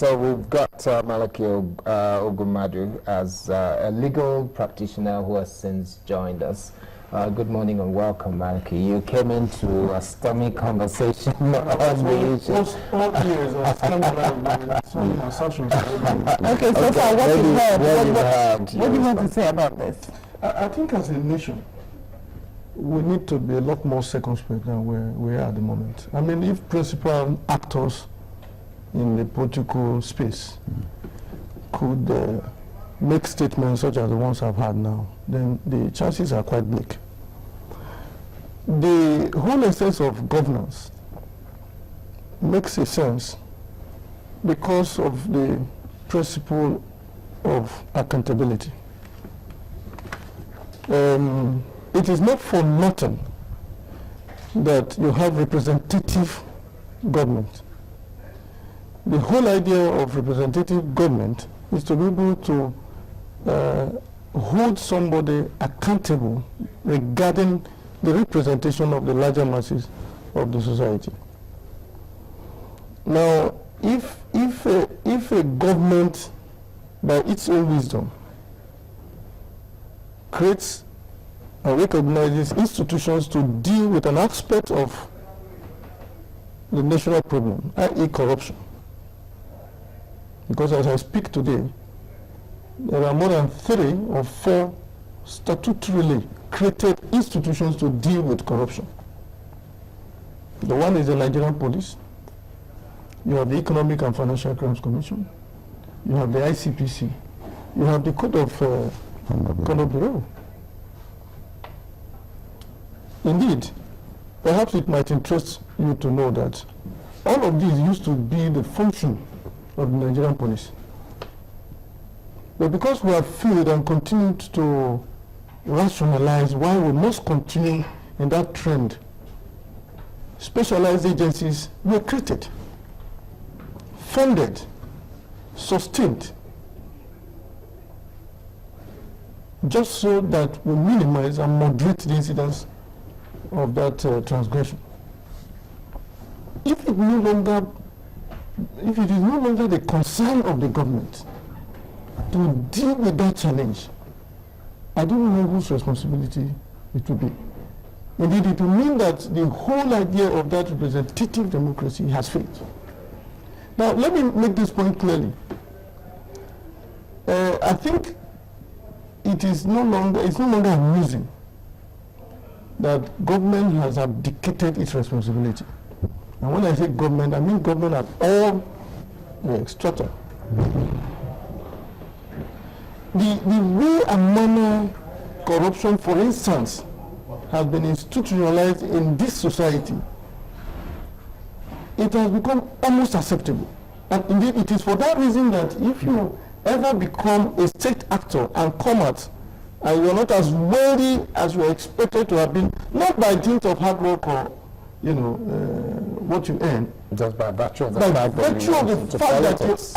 So we've got Malaki Ogumadu as a legal practitioner who has since joined us. Good morning and welcome, Malaki. You came into a stormy conversation on the issue. Okay, so far, what do you want to say about this? I think as a nation, we need to be a lot more circumspect than we are at the moment. I mean, if principal actors in the political space could make statements such as the ones I've had now, then the chances are quite bleak. The whole essence of governance makes a sense because of the principle of accountability. It is not for nothing that you have representative government. The whole idea of representative government is to be able to hold somebody accountable regarding the representation of the larger masses of the society. Now, if a government, by its own wisdom, creates and recognizes institutions to deal with an aspect of the national problem, i.e. corruption, because as I speak today, there are more than 3 or 4 statutorily created institutions to deal with corruption. The one is the Nigerian Police. You have the Economic and Financial Crimes Commission. You have the ICPC. You have the Code of Conduct Bureau. Indeed, perhaps it might interest you to know that all of these used to be the function of the Nigerian Police. But because we have failed and continued to rationalize why we must continue in that trend, specialized agencies were created, funded, sustained, just so that we minimize and moderate the incidence of that transgression. If it is no longer the concern of the government to deal with that challenge, I don't know whose responsibility it will be. Indeed, it will mean that the whole idea of that representative democracy has failed. Now, let me make this point clearly. I think it's no longer amusing that government has abdicated its responsibility. And when I say government, I mean government at all strata. The way and manner corruption, for instance, has been institutionalized in this society, it has become almost acceptable. And indeed, it is for that reason that if you ever become a state actor and come out, and you're not as wealthy as you are expected to have been, not by dint of hard work or, what you earn, just by virtue of the fact that you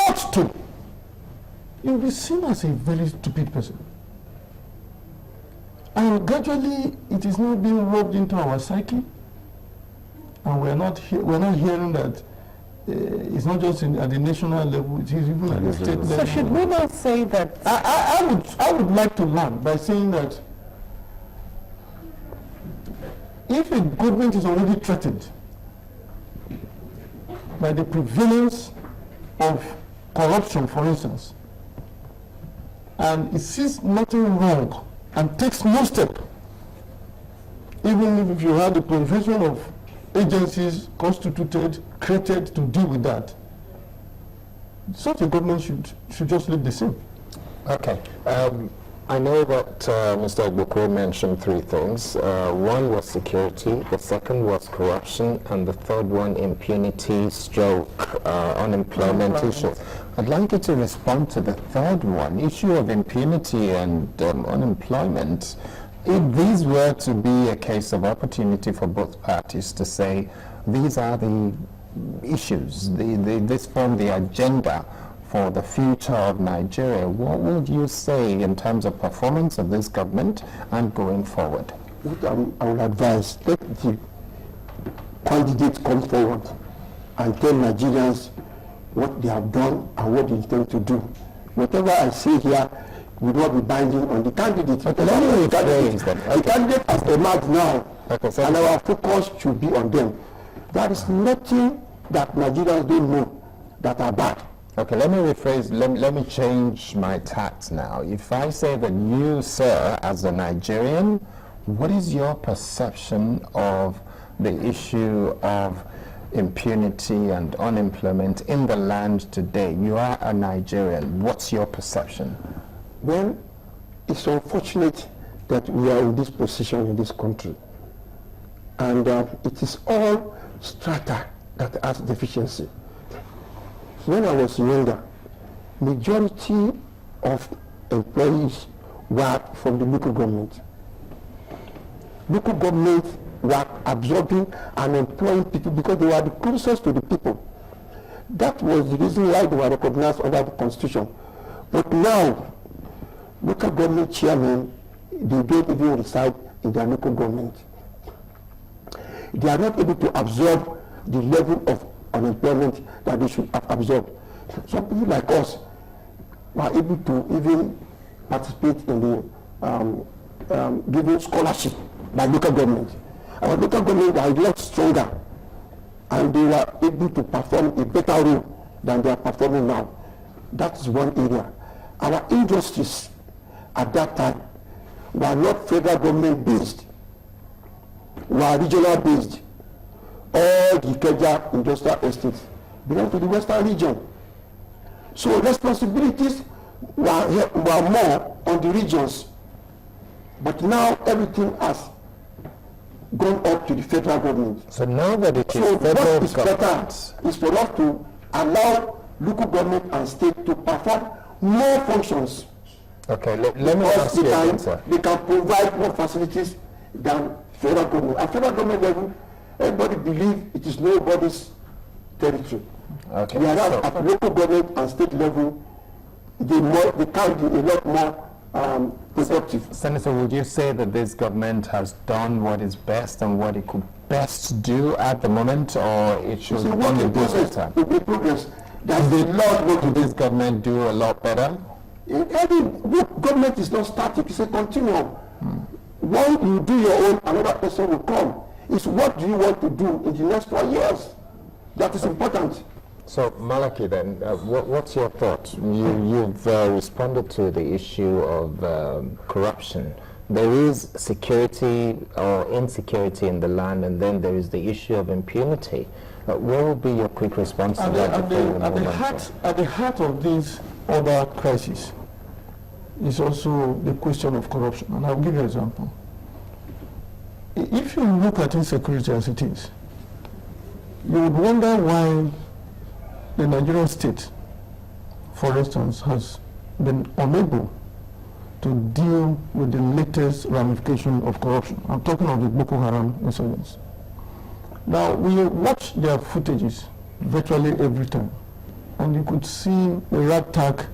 ought to, you'll be seen as a very stupid person. And gradually, it is now being rubbed into our psyche, and we're not hearing that it's not just at the national level; it is even at the state level. So should we not say that? I would like to land by saying that if a government is already threatened by the prevalence of corruption, for instance, and it sees nothing wrong and takes no step, even if you have the proliferation of agencies constituted, created to deal with that, such a government should just leave the scene. Okay. I know that Mr. Ogboko mentioned 3 things. One was security, the second was corruption, and the third one impunity / unemployment issues. I'd like you to respond to the third one, issue of impunity and unemployment. If these were to be a case of opportunity for both parties to say, these are the issues, this form the agenda for the future of Nigeria, what would you say in terms of performance of this government and going forward? What I would advise, let the candidates come forward and tell Nigerians what they have done and what they intend to do. Whatever I say here will not be binding on the candidate. Okay, let me rephrase them. The candidate has emerged now, Okay, so and our focus should be on them. There is nothing that Nigerians don't know that are bad. Okay, let me rephrase, let me change my tact now. If I say that you, sir, as a Nigerian, what is your perception of the issue of impunity and unemployment in the land today? You are a Nigerian. What's your perception? Well, it's unfortunate that we are in this position in this country. And it is all strata that has deficiency. When I was younger, majority of employees were from the local government. Local government were absorbing and employing people because they were the closest to the people. That was the reason why they were recognized under the Constitution. But now, local government chairmen, they don't even reside in their local government. They are not able to absorb the level of unemployment that they should have absorbed. Some people like us were able to even participate in the giving scholarship by local government. Our local government are a lot stronger, and they were able to perform a better role than they are performing now. That is one area. Our industries at that time were not federal government based, were regional based. All the Ikeja industrial estates belong to the Western region. So responsibilities were more on the regions. But now everything has gone up to the federal government. So now that it is So federal what is better government, is for us to allow local government and state to perform more functions. okay, let me Because ask you again, sir. they can provide more facilities than federal government. At federal government level, everybody believes it is nobody's territory. Okay, Whereas so- at local government and state level, they can be a lot more productive. Senator, would you say that this government has done what is best and what it could best do at the moment, or it should So what only in do progress, better? in progress, there's a lot more to Could do. this government do a lot better? Every government is not static, it's a continuum. When you do your own, another person will come. It's what do you want to do in the next 4 years that is important. So, Malaki, then, what's your thought? You've responded to the issue of corruption. There is security or insecurity in the land, and then there is the issue of impunity. What will be your quick response to that? At the heart of this other crisis is also the question of corruption. And I'll give you an example. If you look at insecurity as it is, you would wonder why the Nigerian state, for instance, has been unable to deal with the latest ramification of corruption. I'm talking of the Boko Haram insurgents. Now, we watch their footages virtually every time, and you could see a ragtag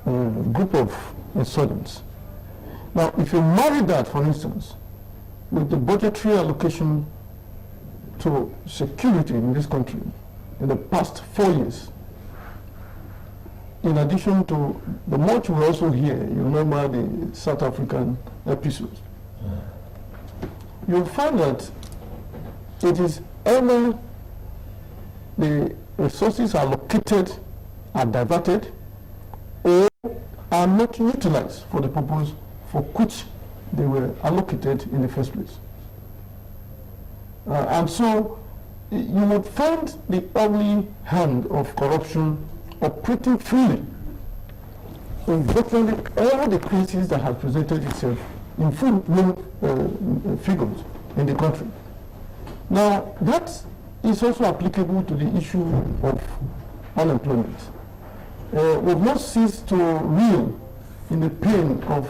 group of insurgents. Now, if you marry that, for instance, with the budgetary allocation to security in this country in the past 4 years, in addition to the much we also hear, you remember the South African episodes, you'll find that it is either the resources allocated are diverted or are not utilized for the purpose for which they were allocated in the first place. And so you would find the ugly hand of corruption operating freely in virtually all the crises that have presented itself in full figures in the country. Now, that is also applicable to the issue of unemployment. We've not ceased to reel in the pain of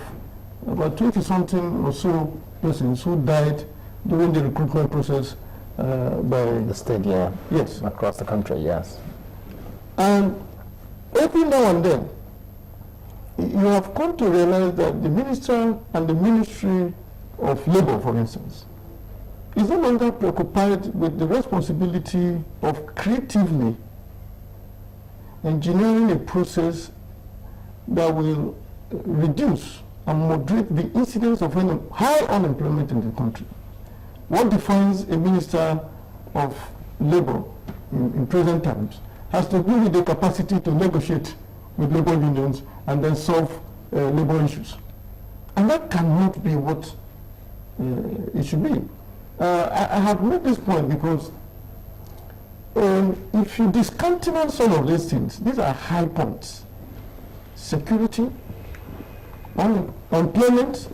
about 20-something or so persons who died during the recruitment process by The state, yeah. Yes. Across the country, yes. And every now and then, you have come to realize that the minister and the Ministry of Labor, for instance, is no longer preoccupied with the responsibility of creatively engineering a process that will reduce and moderate the incidence of high unemployment in the country. What defines a minister of labor in present times has to do with the capacity to negotiate with labor unions and then solve labor issues. And that cannot be what it should be. I have made this point because if you discountenance some of these things, these are high points. Security, employment,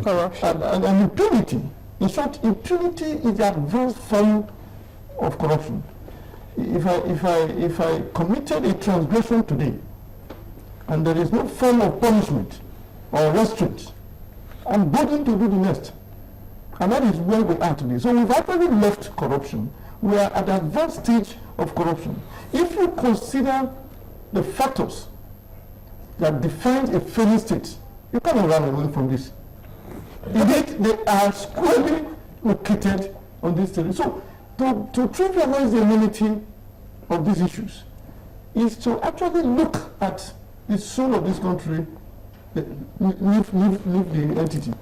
corruption, and impunity. In short, impunity is the advanced form of corruption. If I committed a transgression today, and there is no form of punishment or restraint, I'm bound to do the next. And that is where we are today. So we've actually left corruption. We are at the advanced stage of corruption. If you consider the factors that define a failing state, you cannot run away from this. Indeed, they are squarely located on this territory. So to trivialize the enormity of these issues is to actually look at the soul of this country, leave the entity.